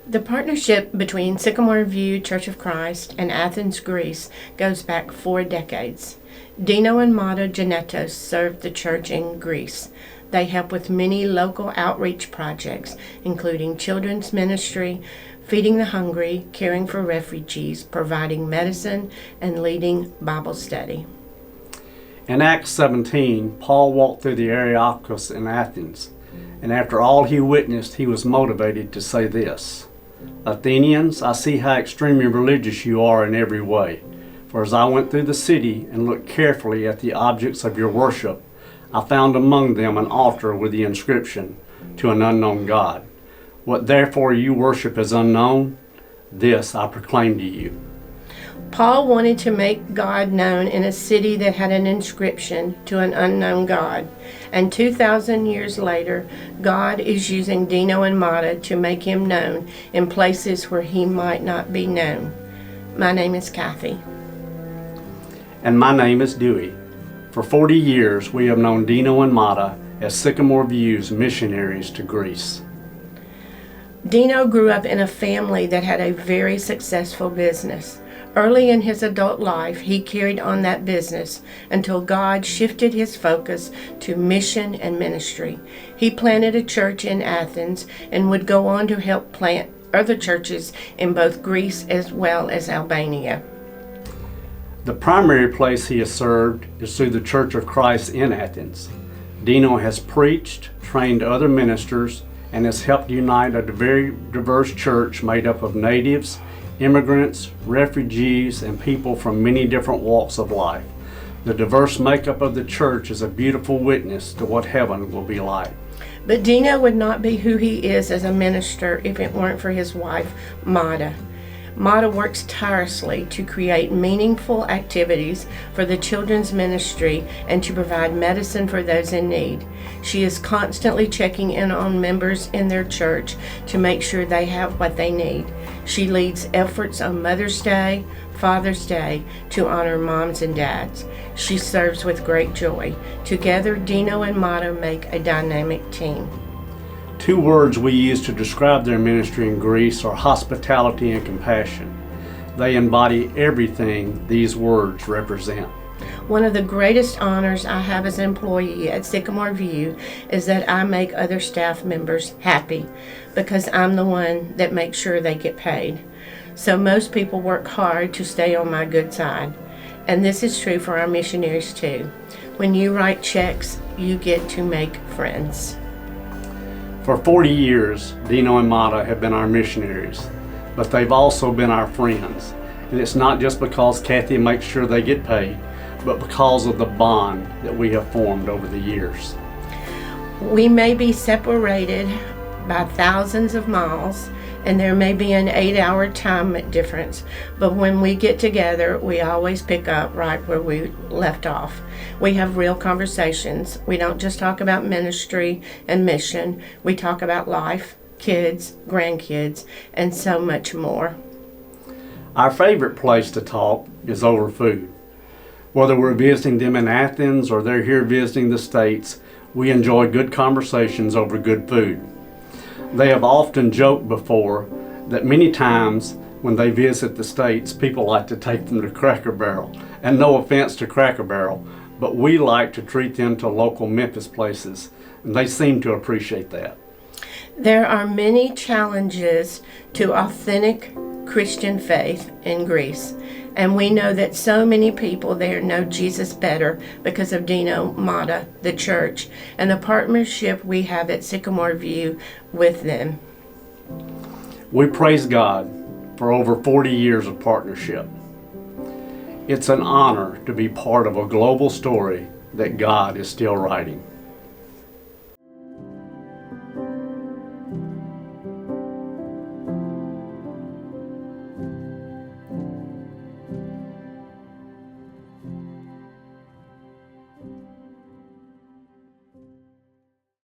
The partnership between Sycamore View Church of Christ and Athens, Greece goes back 4 decades. Dino and Mata Tzanetos served the church in Greece. They help with many local outreach projects, including children's ministry, feeding the hungry, caring for refugees, providing medicine, and leading Bible study. In Acts 17, Paul walked through the Areopagus in Athens, and after all he witnessed, he was motivated to say this: "Athenians, I see how extremely religious you are in every way. For as I went through the city and looked carefully at the objects of your worship, I found among them an altar with the inscription, 'To an unknown God.' What therefore you worship as unknown, this I proclaim to you." Paul wanted to make God known in a city that had an inscription to an unknown God. And 2,000 years later, God is using Dino and Mata to make him known in places where he might not be known. My name is Kathy. And my name is Dewey. For 40 years, we have known Dino and Mata as Sycamore View's missionaries to Greece. Dino grew up in a family that had a very successful business. Early in his adult life, he carried on that business until God shifted his focus to mission and ministry. He planted a church in Athens and would go on to help plant other churches in both Greece as well as Albania. The primary place he has served is through the Church of Christ in Athens. Dino has preached, trained other ministers, and has helped unite a very diverse church made up of natives, immigrants, refugees, and people from many different walks of life. The diverse makeup of the church is a beautiful witness to what heaven will be like. But Dino would not be who he is as a minister if it weren't for his wife, Mata. Mata works tirelessly to create meaningful activities for the children's ministry and to provide medicine for those in need. She is constantly checking in on members in their church to make sure they have what they need. She leads efforts on Mother's Day, Father's Day to honor moms and dads. She serves with great joy. Together, Dino and Mata make a dynamic team. 2 words we use to describe their ministry in Greece are hospitality and compassion. They embody everything these words represent. One of the greatest honors I have as an employee at Sycamore View is that I make other staff members happy because I'm the one that makes sure they get paid. So most people work hard to stay on my good side. And this is true for our missionaries too. When you write checks, you get to make friends. For 40 years, Dino and Mata have been our missionaries, but they've also been our friends. And it's not just because Kathy makes sure they get paid, but because of the bond that we have formed over the years. We may be separated by thousands of miles, and there may be an 8-hour time difference, but when we get together, we always pick up right where we left off. We have real conversations. We don't just talk about ministry and mission. We talk about life, kids, grandkids, and so much more. Our favorite place to talk is over food. Whether we're visiting them in Athens or they're here visiting the States, we enjoy good conversations over good food. They have often joked before that many times when they visit the States, people like to take them to Cracker Barrel. And no offense to Cracker Barrel, but we like to treat them to local Memphis places, and they seem to appreciate that. There are many challenges to authentic Christian faith in Greece, and we know that so many people there know Jesus better because of Dino Mata, the church, and the partnership we have at Sycamore View with them. We praise God for over 40 years of partnership. It's an honor to be part of a global story that God is still writing.